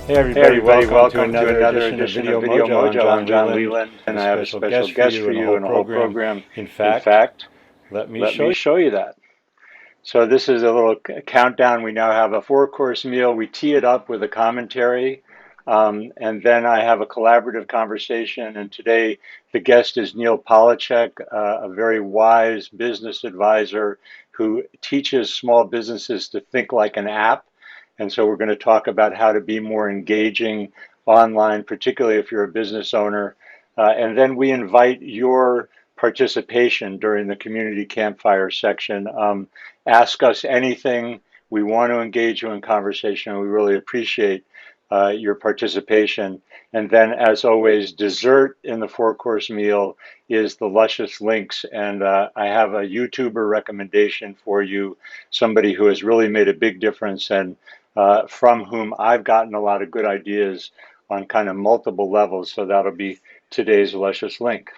Hey everybody, welcome to another edition of Video Mojo. I'm John Leland, and I have a special guest for you and a whole program. In fact, let me show you that. So this is a little countdown. We now have a 4-course meal. We tee it up with a commentary, and then I have a collaborative conversation. And today the guest is Neal Polachek, a very wise business advisor who teaches small businesses to think like an app. And so we're going to talk about how to be more engaging online, particularly if you're a business owner. And then we invite your participation during the community campfire section. Ask us anything. We want to engage you in conversation. We really appreciate your participation. And then, as always, dessert in the 4-course meal is the Luscious Links. And I have a YouTuber recommendation for you, somebody who has really made a big difference and from whom I've gotten a lot of good ideas on kind of multiple levels. So that'll be today's Luscious Link.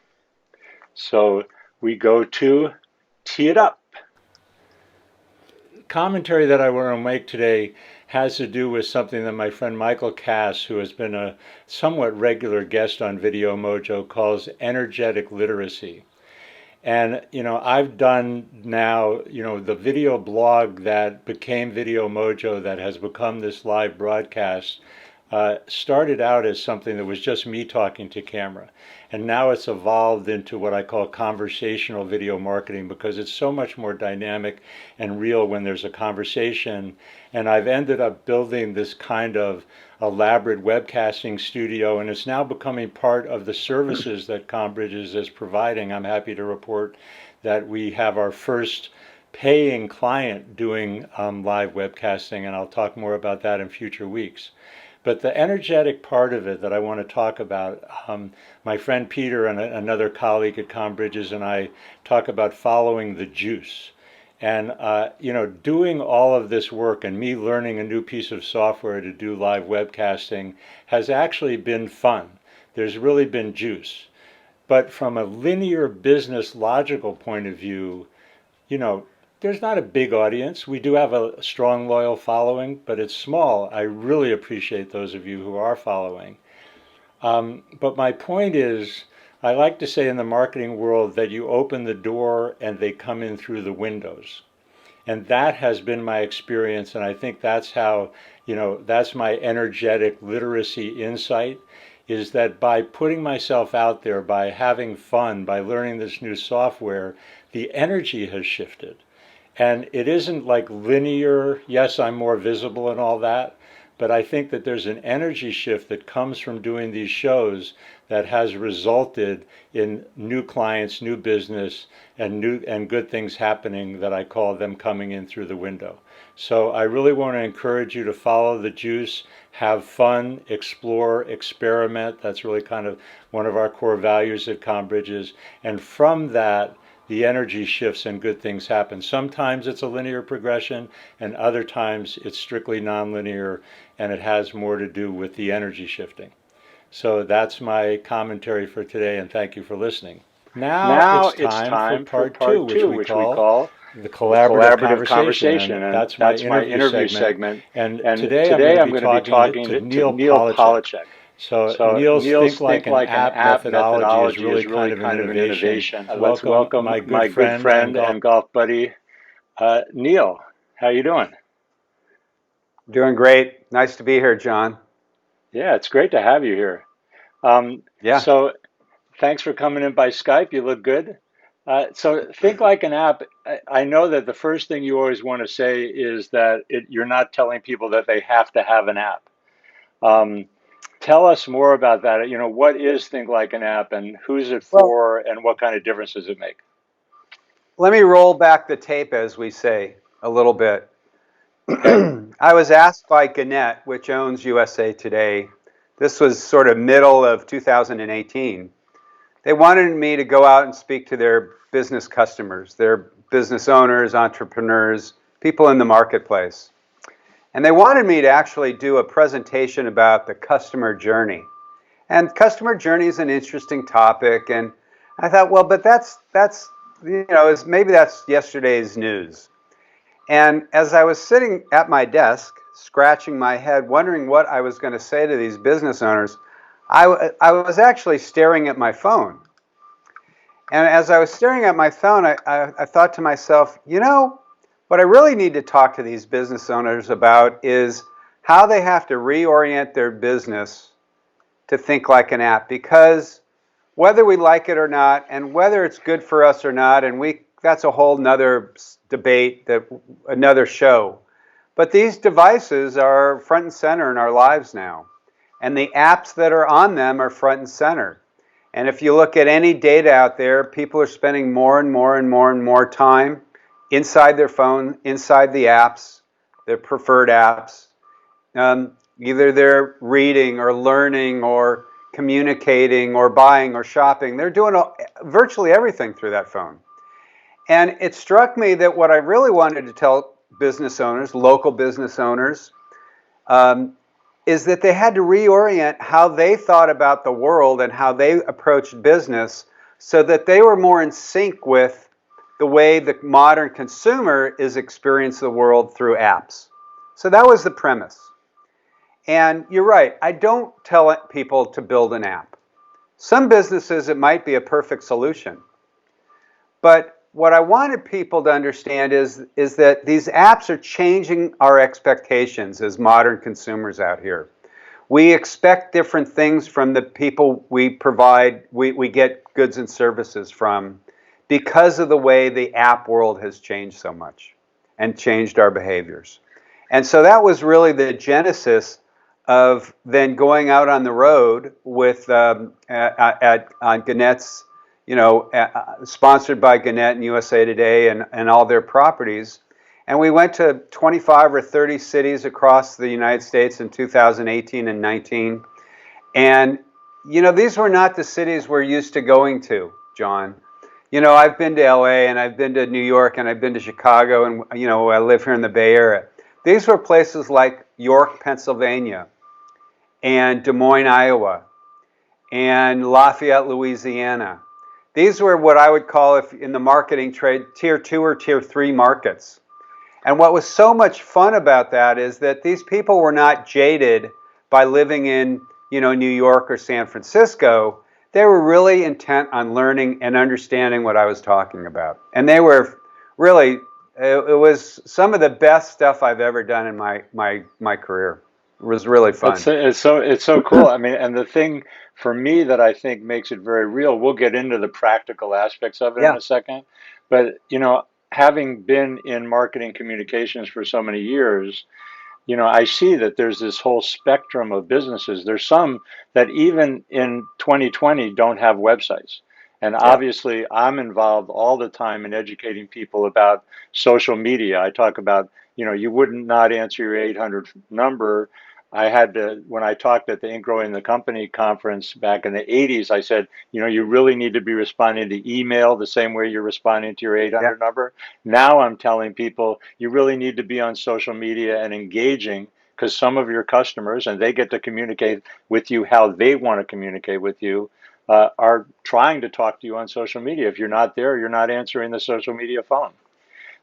So we go to tee it up. Commentary that I want to make today has to do with something that my friend Michael Cass, who has been a somewhat regular guest on Video Mojo, calls energetic literacy. And, I've done now, the video blog that became Video Mojo that has become this live broadcast started out as something that was just me talking to camera. And now it's evolved into what I call conversational video marketing because it's so much more dynamic and real when there's a conversation. And I've ended up building this kind of elaborate webcasting studio, and it's now becoming part of the services that CommBridges is providing. I'm happy to report that we have our first paying client doing live webcasting, and I'll talk more about that in future weeks. But the energetic part of it that I want to talk about, my friend Peter and another colleague at CommBridges and I talk about following the juice. And, doing all of this work and me learning a new piece of software to do live webcasting has actually been fun. There's really been juice. But from a linear business logical point of view, there's not a big audience. We do have a strong, loyal following, but it's small. I really appreciate those of you who are following. But my point is, I like to say in the marketing world that you open the door and they come in through the windows. And that has been my experience, and I think that's how, that's my energetic literacy insight, is that by putting myself out there, by having fun, by learning this new software, the energy has shifted. And it isn't like linear, yes, I'm more visible and all that, but I think that there's an energy shift that comes from doing these shows that has resulted in new clients, new business, and good things happening that I call them coming in through the window. So I really want to encourage you to follow the juice, have fun, explore, experiment. That's really kind of one of our core values at CommBridges. And from that, the energy shifts and good things happen. Sometimes it's a linear progression, and other times it's strictly nonlinear, and it has more to do with the energy shifting. So that's my commentary for today, and thank you for listening. Now it's time for part two, which we call the collaborative conversation. And that's my interview segment. And today I'm going to be talking to Neal Polachek. So Neal's Think Like an App methodology is really kind of an innovation. Let's welcome my good friend and golf buddy, Neal. How you doing? Doing great. Nice to be here, John. Yeah, it's great to have you here. So thanks for coming in by Skype. You look good. So Think Like an App, I know that the first thing you always want to say is that you're not telling people that they have to have an app. Tell us more about that. What is Think Like an App and who's it for and what kind of difference does it make? Let me roll back the tape, as we say, a little bit. I was asked by Gannett, which owns USA Today. This was sort of middle of 2018. They wanted me to go out and speak to their business customers, their business owners, entrepreneurs, people in the marketplace. And they wanted me to actually do a presentation about the customer journey. And customer journey is an interesting topic. And I thought, well, but that's maybe that's yesterday's news. And as I was sitting at my desk, scratching my head, wondering what I was going to say to these business owners, I was actually staring at my phone. And as I was staring at my phone, I thought to myself, what I really need to talk to these business owners about is how they have to reorient their business to think like an app. Because whether we like it or not, and whether it's good for us or not, and that's a whole nother debate, another show. But these devices are front and center in our lives now. And the apps that are on them are front and center. And if you look at any data out there, people are spending more and more and more and more time inside their phone, inside the apps, their preferred apps. Either they're reading or learning or communicating or buying or shopping. They're doing virtually everything through that phone. And it struck me that what I really wanted to tell business owners, local business owners, is that they had to reorient how they thought about the world and how they approached business so that they were more in sync with the way the modern consumer is experiencing the world through apps. So that was the premise. And you're right, I don't tell people to build an app. Some businesses, it might be a perfect solution. But what I wanted people to understand is that these apps are changing our expectations as modern consumers out here. We expect different things from the people we get goods and services from because of the way the app world has changed so much and changed our behaviors. And so that was really the genesis of then going out on the road with on Gannett's, sponsored by Gannett and USA Today and all their properties. And we went to 25 or 30 cities across the United States in 2018 and 19. And, these were not the cities we're used to going to, John. I've been to LA and I've been to New York and I've been to Chicago and, I live here in the Bay Area. These were places like York, Pennsylvania, and Des Moines, Iowa, and Lafayette, Louisiana. These were what I would call, if in the marketing trade, tier 2 or tier 3 markets. And what was so much fun about that is that these people were not jaded by living in, New York or San Francisco. They were really intent on learning and understanding what I was talking about. And they were really, it was some of the best stuff I've ever done in my career. It was really fun. It's so cool. I mean, and the thing for me that I think makes it very real, we'll get into the practical aspects of it in a second, but having been in marketing communications for so many years, I see that there's this whole spectrum of businesses. There's some that even in 2020 don't have websites. And obviously, I'm involved all the time in educating people about social media. I talk about, you wouldn't not answer your 800 number. I had to, when I talked at the Inc. Growing the Company conference back in the 80s, I said, you really need to be responding to email the same way you're responding to your 800 number. Now I'm telling people, you really need to be on social media and engaging, because some of your customers, and they get to communicate with you how they want to communicate with you, are trying to talk to you on social media. If you're not there, you're not answering the social media phone.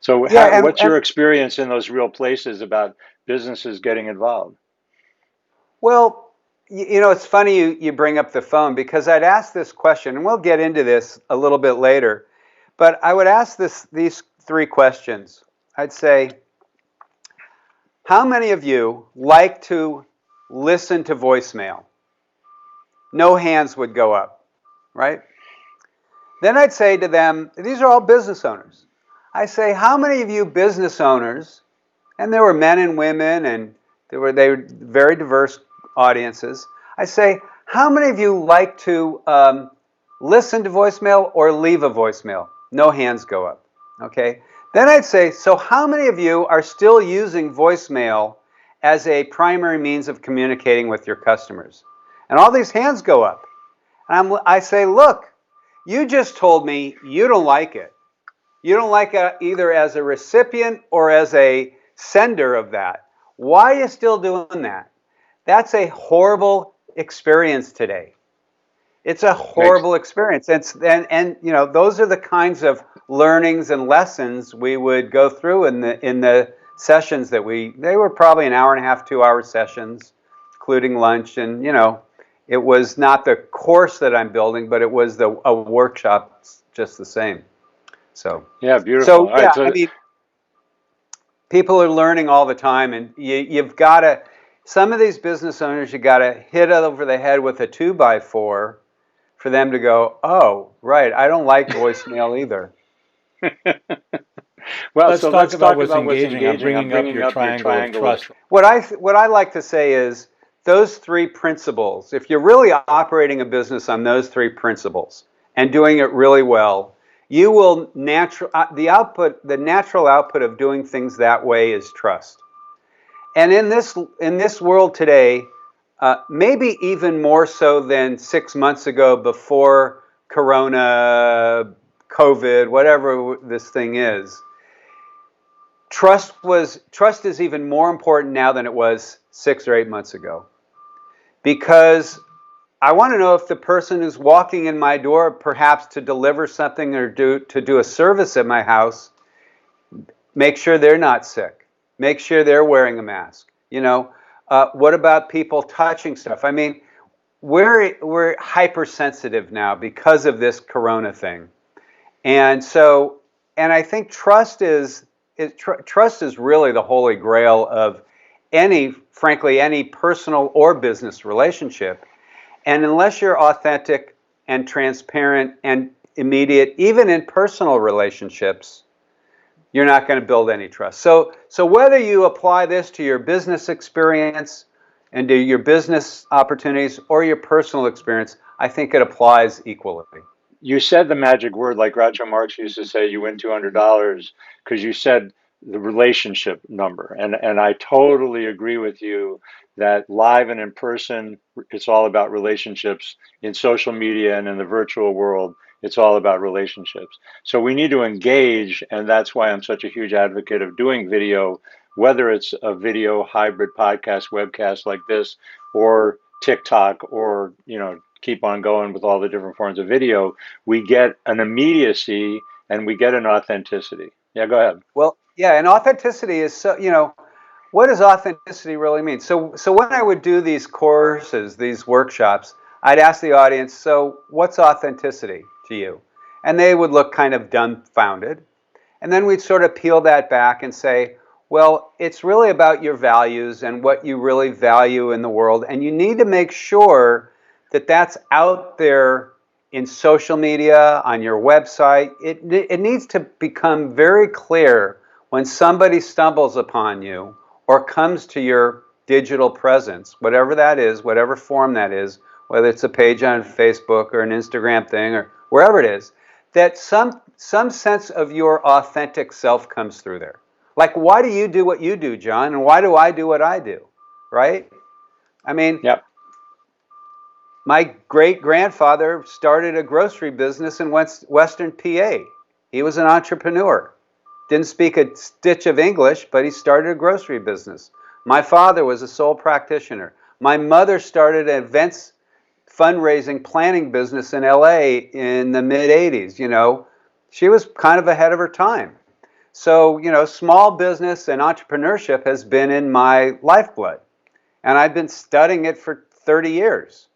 So what's your experience in those real places about businesses getting involved? Well, it's funny you bring up the phone, because I'd ask this question, and we'll get into this a little bit later, but I would ask these 3 questions. I'd say, how many of you like to listen to voicemail? No hands would go up, right? Then I'd say to them, these are all business owners. I say, how many of you business owners, and there were men and women, and they were very diverse audiences. I say, how many of you like to listen to voicemail or leave a voicemail? No hands go up, okay? Then I'd say, so how many of you are still using voicemail as a primary means of communicating with your customers? And all these hands go up. And I say, look, you just told me you don't like it. You don't like it either as a recipient or as a sender of that. Why are you still doing that? That's a horrible experience today. It's a horrible experience. And those are the kinds of learnings and lessons we would go through in the sessions that they were probably an hour and a half, 2 hour sessions, including lunch. And, it was not the course that I'm building, but it was a workshop just the same. So, Yeah, beautiful. so All right, yeah, so I mean, people are learning all the time, and you've got to, some of these business owners, you got to hit it over the head with a 2x4 for them to go, oh, right, I don't like voicemail either. well, Let's so talk let's about talk what's about what's engaging. I'm engaging. I'm bringing up bringing your up your triangle of triangle of trust. What I like to say is those three principles, if you're really operating a business on those three principles and doing it really well, you will the natural output of doing things that way is trust. And in this world today, maybe even more so than 6 months ago before Corona, COVID, whatever this thing is, trust is even more important now than it was 6 or 8 months ago. Because I want to know if the person who's walking in my door, perhaps to deliver something or to do a service at my house, make sure they're not sick. Make sure they're wearing a mask. What about people touching stuff? I mean, we're hypersensitive now because of this Corona thing, and I think trust is really the holy grail of frankly, any personal or business relationship. And unless you're authentic and transparent and immediate, even in personal relationships, you're not going to build any trust. So whether you apply this to your business experience and to your business opportunities or your personal experience, I think it applies equally. You said the magic word, like Groucho Marx used to say, you win $200, because you said the relationship number. And I totally agree with you that live and in person, it's all about relationships. In social media and in the virtual world, it's all about relationships. So we need to engage, and that's why I'm such a huge advocate of doing video, whether it's a video hybrid podcast, webcast like this, or TikTok, or keep on going with all the different forms of video. We get an immediacy and we get an authenticity. Yeah, go ahead. Well, yeah, and authenticity is what does authenticity really mean? So when I would do these courses, these workshops, I'd ask the audience, so what's authenticity to you? And they would look kind of dumbfounded. And then we'd sort of peel that back and say, well, it's really about your values and what you really value in the world. And you need to make sure that that's out there in social media, on your website. It needs to become very clear when somebody stumbles upon you or comes to your digital presence, whatever that is, whatever form that is, whether it's a page on Facebook or an Instagram thing or wherever it is, that some sense of your authentic self comes through there. Like, why do you do what you do, John? And why do I do what I do? Right? I mean, yep. My great-grandfather started a grocery business in Western PA. He was an entrepreneur. Didn't speak a stitch of English, but he started a grocery business. My father was a sole practitioner. My mother started an events fundraising planning business in LA in the mid-'80s. She was kind of ahead of her time. So, small business and entrepreneurship has been in my lifeblood. And I've been studying it for 30 years.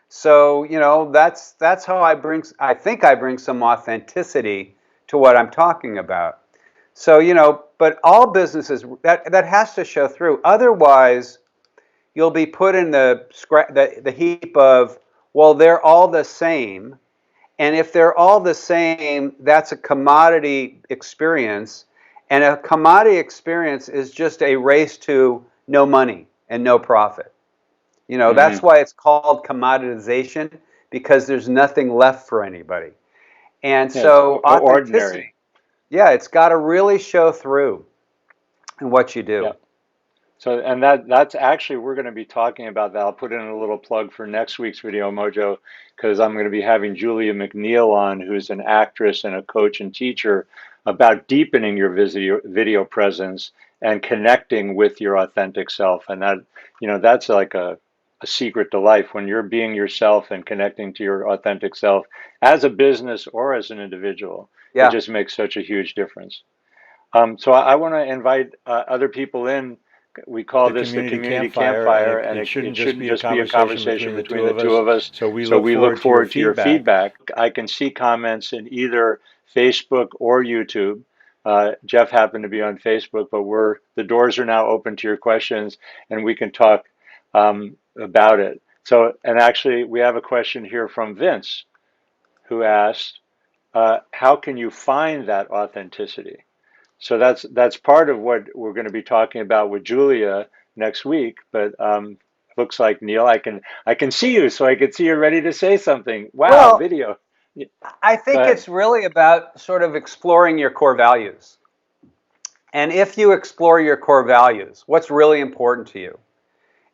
So, that's how I think I bring some authenticity to what I'm talking about. So, but all businesses, that has to show through. Otherwise, you'll be put in the heap of, well, they're all the same. And if they're all the same, that's a commodity experience. And a commodity experience is just a race to no money and no profit. That's why it's called commoditization, because there's nothing left for anybody. And so authenticity, ordinary. Yeah, it's got to really show through in what you do. Yep. So, and that's actually, we're going to be talking about that. I'll put in a little plug for next week's Video Mojo, because I'm going to be having Julia McNeil on, who's an actress and a coach and teacher, about deepening your video presence and connecting with your authentic self. And that's like a secret to life, when you're being yourself and connecting to your authentic self as a business or as an individual. Yeah. It just makes such a huge difference. So I want to invite other people in. We call The this the community community campfire, and campfire, it, and it shouldn't it just shouldn't be a just be a conversation conversation between the between two the of two us. of us. So we So look we look forward to your forward to your feedback. feedback. I can see comments in either Facebook or YouTube. Jeff happened to be on Facebook, but the doors are now open to your questions, and we can talk about it. So, and actually, we have a question here from Vince, who asked, "How can you find that authenticity?" So that's part of what we're going to be talking about with Julia next week. But looks like, Neal, I can see you, so I can see you're ready to say something. Wow, Well, video. I Go think ahead. it's really about sort of exploring your core values. And if you explore your core values, what's really important to you?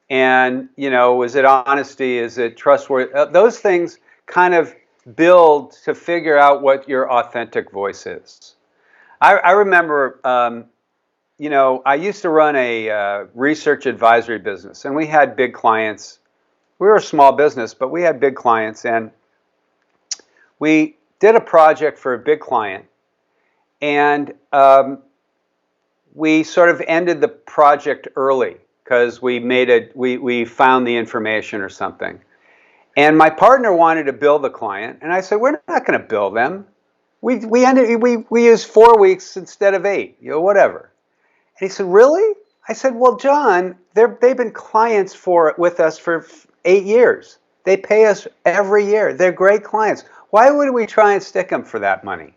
And, is it honesty? Is it trustworthy? Those things kind of build to figure out what your authentic voice is. I remember, I used to run a research advisory business, and we had big clients. We were a small business, but we had big clients, and we did a project for a big client, and we sort of ended the project early because we found the information or something. And my partner wanted to bill the client, and I said, we're not going to bill them. We used 4 weeks instead of 8, whatever. And he said, really? I said, well, John, they've been clients with us for 8 years. They pay us every year. They're great clients. Why would we try and stick them for that money?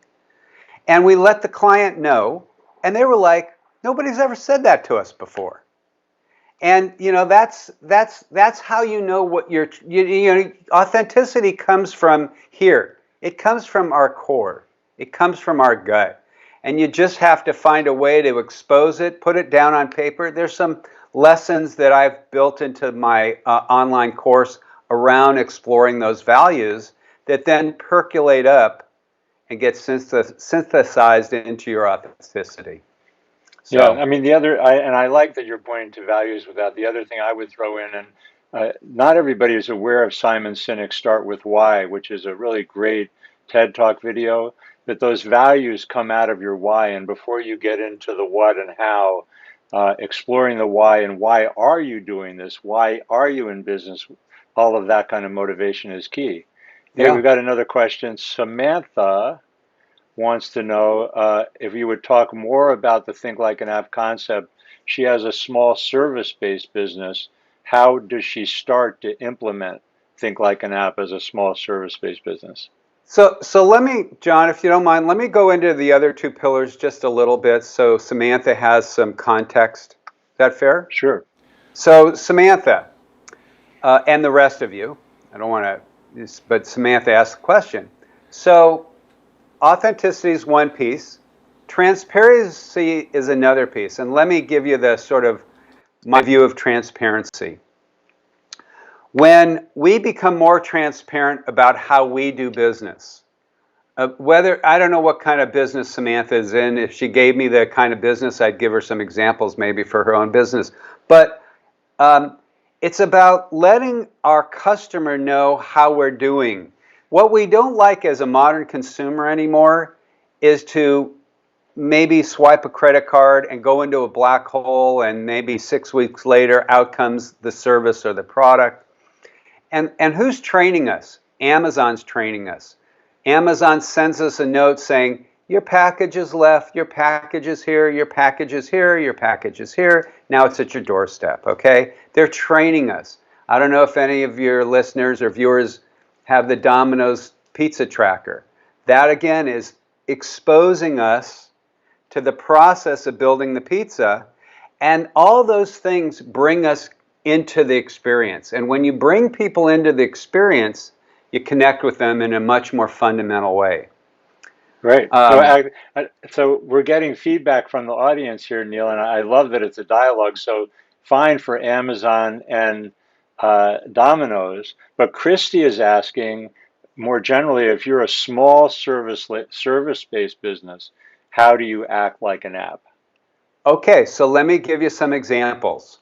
And we let the client know, and they were like, nobody's ever said that to us before. And that's how you know what authenticity comes from here. It comes from our core. It comes from our gut. And you just have to find a way to expose it, put it down on paper. There's some lessons that I've built into my online course around exploring those values that then percolate up and get synthesized into your authenticity. Yeah, So, I mean I like that you're pointing to values with that. The other thing I would throw in, and not everybody is aware of Simon Sinek's "Start with Why," which is a really great TED Talk video. That those values come out of your why, and before you get into the what and how, exploring the why and why are you doing this? Why are you in business? All of that kind of motivation is key. Hey, yeah. we've got another question. Samantha wants to know if you would talk more about the Think Like an App concept. She has a small service-based business. How does she start to implement Think Like an App as a small service-based business? So let me, John, if you don't mind, let me go into the other two pillars just a little bit so Samantha has some context. Is that fair? Sure. So Samantha, and the rest of you, I don't want to, but Samantha asked the question. So authenticity is one piece. Transparency is another piece. And let me give you the sort of my view of transparency. When we become more transparent about how we do business, whether, I don't know what kind of business Samantha is in. If she gave me the kind of business, I'd give her some examples maybe for her own business. But it's about letting our customer know how we're doing. What we don't like as a modern consumer anymore is to maybe swipe a credit card and go into a black hole, and maybe 6 weeks later out comes the service or the product. And who's training us? Amazon's training us. Amazon sends us a note saying, your package is left, your package is here, your package is here, your package is here. Now it's at your doorstep, okay? They're training us. I don't know if any of your listeners or viewers have the Domino's pizza tracker. That again is exposing us to the process of building the pizza. And all those things bring us into the experience. And when you bring people into the experience, you connect with them in a much more fundamental way. Right. So we're getting feedback from the audience here, Neal, and I love that it's a dialogue. So fine for Amazon and Domino's, but Christy is asking more generally, if you're a small service-based business, how do you act like an app? Okay, so let me give you some examples.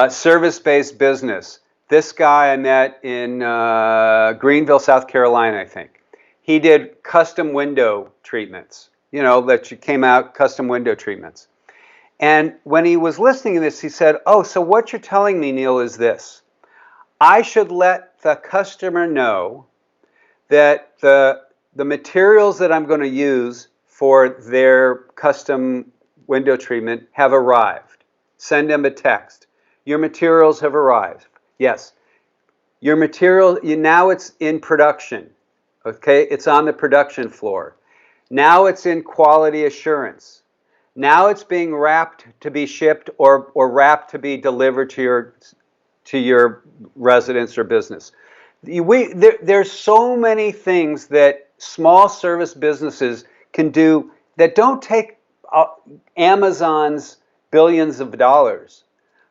Service-based business. This guy I met in Greenville, South Carolina, I think. He did custom window treatments. that came out, custom window treatments. And when he was listening to this, he said, oh, so what you're telling me, Neal, is this. I should let the customer know that the materials that I'm going to use for their custom window treatment have arrived. Send them a text. Your materials have arrived. Yes. Your material, now it's in production. Okay, it's on the production floor. Now it's in quality assurance. Now it's being wrapped to be shipped or wrapped to be delivered to your residence or business. There's so many things that small service businesses can do that don't take Amazon's billions of dollars,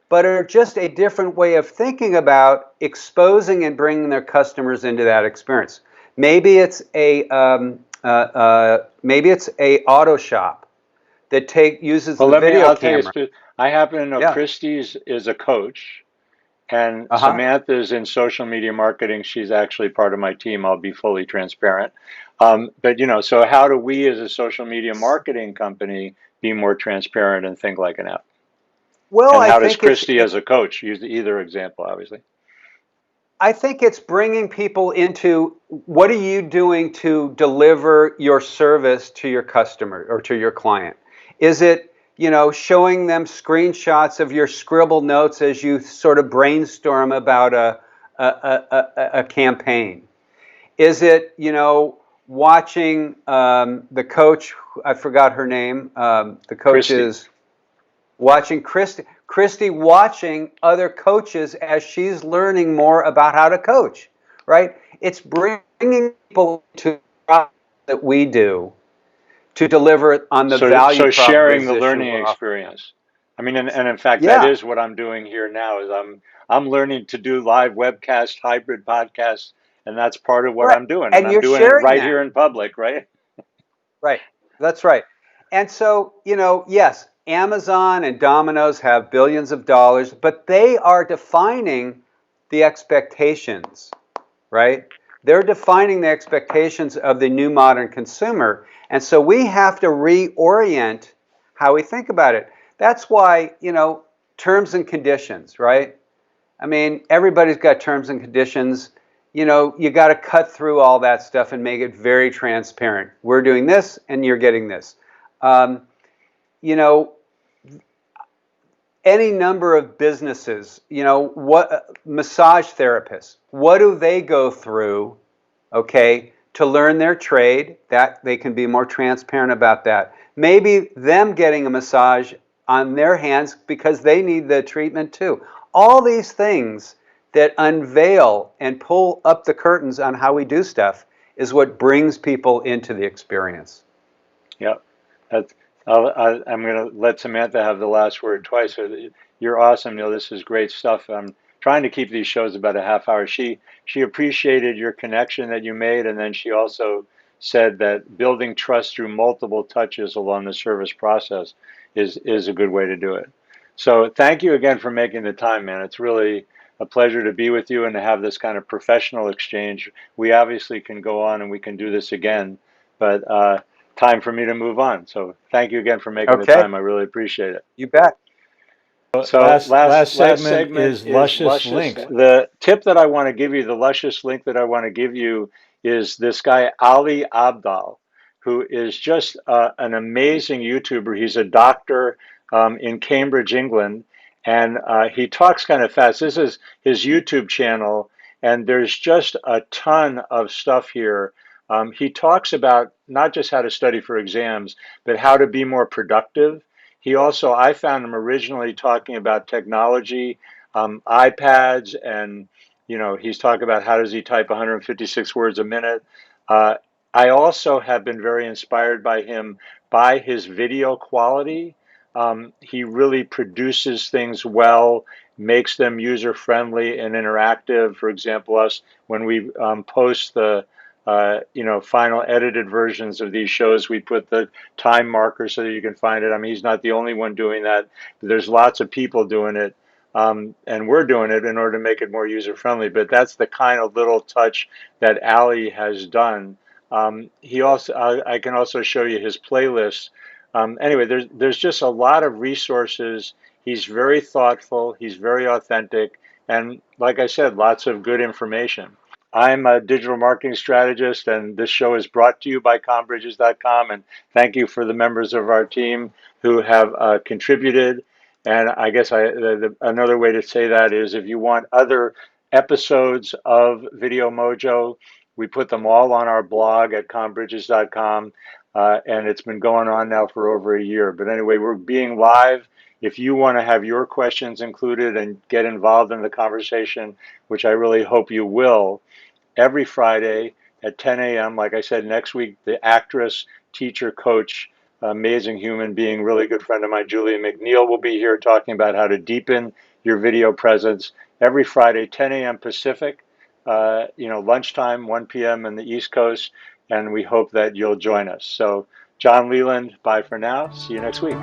but are just a different way of thinking about exposing and bringing their customers into that experience. Maybe it's a auto shop that uses the video camera. I happen to know Yeah. Christy is a coach, and Uh-huh. Samantha's in social media marketing. She's actually part of my team. I'll be fully transparent. But so how do we as a social media marketing company be more transparent and think like an app? Well, and how does Christy as a coach use either example, obviously? I think it's bringing people into what are you doing to deliver your service to your customer or to your client? Is it, showing them screenshots of your scribble notes as you sort of brainstorm about a campaign? Is it, watching the coach, I forgot her name, the coach Christy. is watching Christy watching other coaches as she's learning more about how to coach, right? It's bringing people to that we do to deliver it on the value proposition. So sharing the learning experience. I mean, and in fact, that is what I'm doing here now. Is I'm learning to do live webcast, hybrid podcasts, and that's part of what I'm doing. And I'm doing it right here in public, right? Right. That's right. And so, yes, Amazon and Domino's have billions of dollars, but they are defining the expectations, right? They're defining the expectations of the new modern consumer. And so we have to reorient how we think about it. That's why, terms and conditions, right? I mean, everybody's got terms and conditions. You got to cut through all that stuff and make it very transparent. We're doing this and you're getting this. Any number of businesses, what massage therapists, what do they go through, okay, to learn their trade? That they can be more transparent about that. Maybe them getting a massage on their hands because they need the treatment too. All these things that unveil and pull up the curtains on how we do stuff is what brings people into the experience. Yep. I'm going to let Samantha have the last word twice. You're awesome, Neal. This is great stuff. I'm trying to keep these shows about a half hour. She appreciated your connection that you made, and then she also said that building trust through multiple touches along the service process is a good way to do it. So thank you again for making the time, man. It's really a pleasure to be with you and to have this kind of professional exchange. We obviously can go on and we can do this again, but time for me to move on. So thank you again for making the time. I really appreciate it. You bet. So last segment is Luscious Links. The tip that I want to give you, the luscious link that I want to give you is this guy, Ali Abdaal, who is just an amazing YouTuber. He's a doctor in Cambridge, England, and he talks kind of fast. This is his YouTube channel, and there's just a ton of stuff here. He talks about not just how to study for exams, but how to be more productive. He also, I found him originally talking about technology, iPads, and he's talking about how does he type 156 words a minute. I also have been very inspired by him by his video quality. He really produces things well, makes them user-friendly and interactive. For example, when we post the final edited versions of these shows, we put the time marker so that you can find it. I mean, he's not the only one doing that. There's lots of people doing it, and we're doing it in order to make it more user-friendly. But that's the kind of little touch that Ali has done He also, I can also show you his playlist. Anyway, there's just a lot of resources. He's very thoughtful. He's very authentic, and like I said, lots of good information. I'm a digital marketing strategist, and this show is brought to you by combridges.com. And thank you for the members of our team who have contributed. And I guess another way to say that is if you want other episodes of Video Mojo, we put them all on our blog at combridges.com. And it's been going on now for over a year. But anyway, we're being live. If you want to have your questions included and get involved in the conversation, which I really hope you will, every Friday at 10 a.m. Like I said, next week, the actress, teacher, coach, amazing human being, really good friend of mine, Julia McNeil, will be here talking about how to deepen your video presence every Friday, 10 a.m. Pacific, lunchtime, 1 p.m. in the East Coast. And we hope that you'll join us. So, John Leland, bye for now. See you next week.